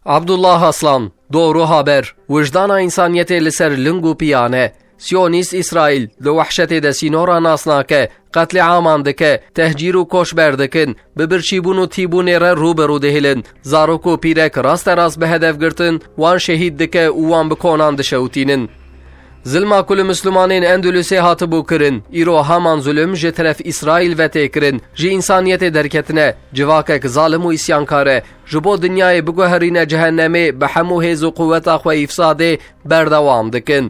عبدالله اسلام دورو هابر وجدانا انسانیت لسر لنگو پیانه سیونیست اسرائیل لو وحشت ده سینورا ناسناکه قتل عامان دکه تهجیر و کش بردکن ببرچیبون و تیبون را روبرو دهلن زاروک و پیرک راست راست به هدف گرتن وان شهید دکه وان بکونان دشوتینن ظلما کل مسلمانین اندلسی هاتبو کرن ایرو همان ظلم جه طرف اسرائیل و تکرن جه انسانیت درکتنه جواکک ظالم و اسیانکاره جبو دنیای بگوهرین جهنمه بحمو هیز و قوت اخوه افساده بردوام دکن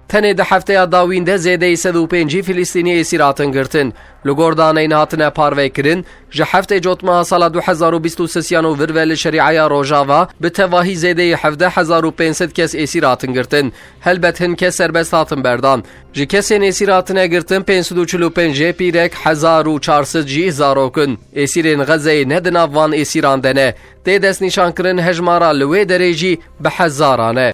تنه ده هفته داوین ده زیده 105 فلسطینی اسیراتن گرتن لگوردان این هاتنه پاروی کرن جه هفته جوتما سال 2023 و ورول شریعه روژاوا به تواهی زیده 17500 کس اسیراتن گرتن هلبت هن کس سربست هاتن بردان جه کسین اسیراتنه گرتن 545 پیرک 1400 جی زاروکن اسیرین غزه ندنا وان اسیران دنه ده دست نشان کرن هجمارا لوی دریجی به هزارانه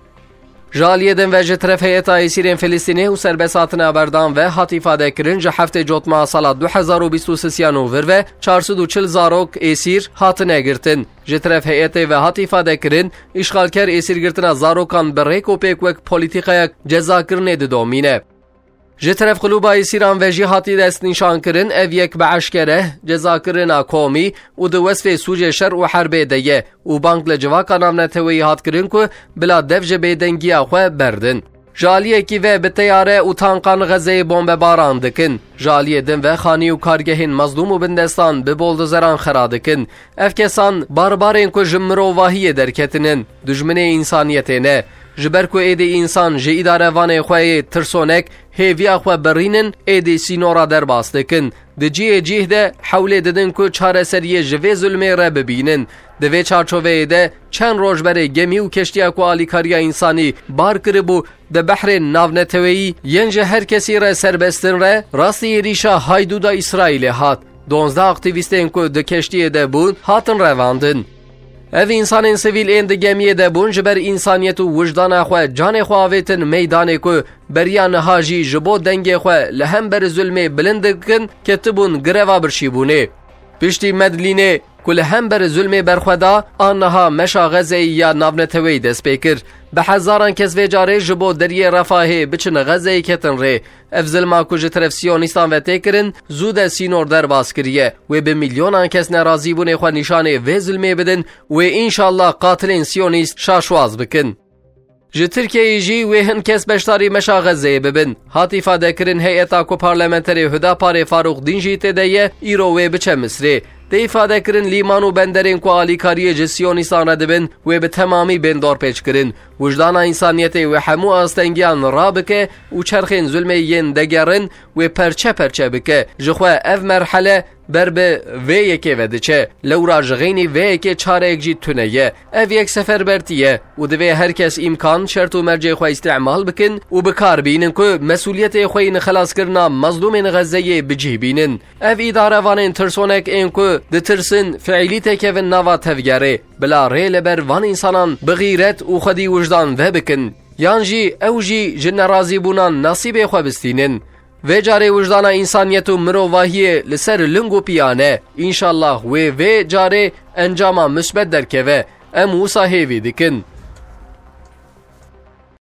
جالیه دن و جه طرف هیئت اسیرین فلسطینی و سربساتن بردان و هات ifade کرن جه هفته جوتما سال 2023 و 440 زاروک اسیر هاتنه گرتن جه طرف هیئت و هات ifade کرن اشغالکر اسیر گرتن زاروکان بریک و پیک وک پولیتیقای جزا کرنه دومینه جه طرف قلوبا اسیران و جه هاتی دست نشان کرن او یک به عشکره جزا کرنا کومی و دو وصف سوج شر و حربه دیه و بانک لجواکا نامنتوی هات کرن که بلا دفج بیدنگی اخوه بردن جالیه کی و به تیاره و تانقان غزه بمب باران دکن جالیه دن و خانی و کارگهین مظلوم و بندستان به بولدوزران خرادکن اف کسان باربارین که جمرو واهی درکتنن دجمن انسانیتینه جبر کو ایدی انسان جه اداره وانه خواه ترسونک هیوی اخوه برینن ایدی سینورا در باستکن ده جیه ده حوله ددن که چاره سریه جوه ظلمه را ببینن دوی چارچوه ده چند روش بره گمی و کشتی اکو آلیکاریا انسانی بار کربو ده بحر ناونتوی ینجه هر کسی را سربستن را راستی ریشا هایدودا اسرائیل هات 12 اکتیویستین که ده کشتی ده بون هاتن رواندن او انسان سویل این ده گمیه ده بون جبر انسانیت و وجدان خواه جان خواه آویتن میدانه که بریان هاجی جبو دنگ خواه لهم بر ظلمه بلند کن که تبون گروا برشیبونه پشتی مدلینه کل هم بر ظلمه برخودا آنها مشا غزه یا ناونتوی دست پیکر به هزاران کس و جاره جبو دریه رفاهه بچن غزه کتن ره اف ظلما کج طرف سیونیستان و تکرن زود سینور در باز کریه و به میلیونان کس نرازی بونه خو نشانه و ظلمه بدن و انشالله قاتلین سیونیست شاشواز بکن جه ترکیه جی و هن کس بشتاری مشا غزه ببن هات ifade کرن هیئتا کو پارلمانتری هدا پار فاروق دینجی تدیه ایرو و بچه مصری ده ifade کرن لیمان و بندرین کو آلیکاری جسیونیستان ردبن و به تمامی بندار پیچ کرن وجدان انسانیت و همو آستنگیان رابکه و چرخین ظلمه ین دگرن و پرچه بکه جخواه اف مرحله بر به و یکی ودچه لورا جغینی و یکی چاره یک جید تونه اف یک سفر برتیه و دوی هر کس امکان شرط و مرجع خواه استعمال بکن و بکار بینن که مسئولیت خواه نخلاص کرنا مظلوم غزه بجه بینن اف اداره وانین ترسونک این که ده ترسن فعلی تکون نوا تفگره بلا ریل بر وان انسانان بغیرت و خودی وجدان و بکن یانجی او جی جن رازی بونان نصیب خواه بستینن و جاره وجدان انسانیت و مروواهی لسر لنگو پیانه انشالله و جاره انجام مثبت درکه ام موسا هیوی دکن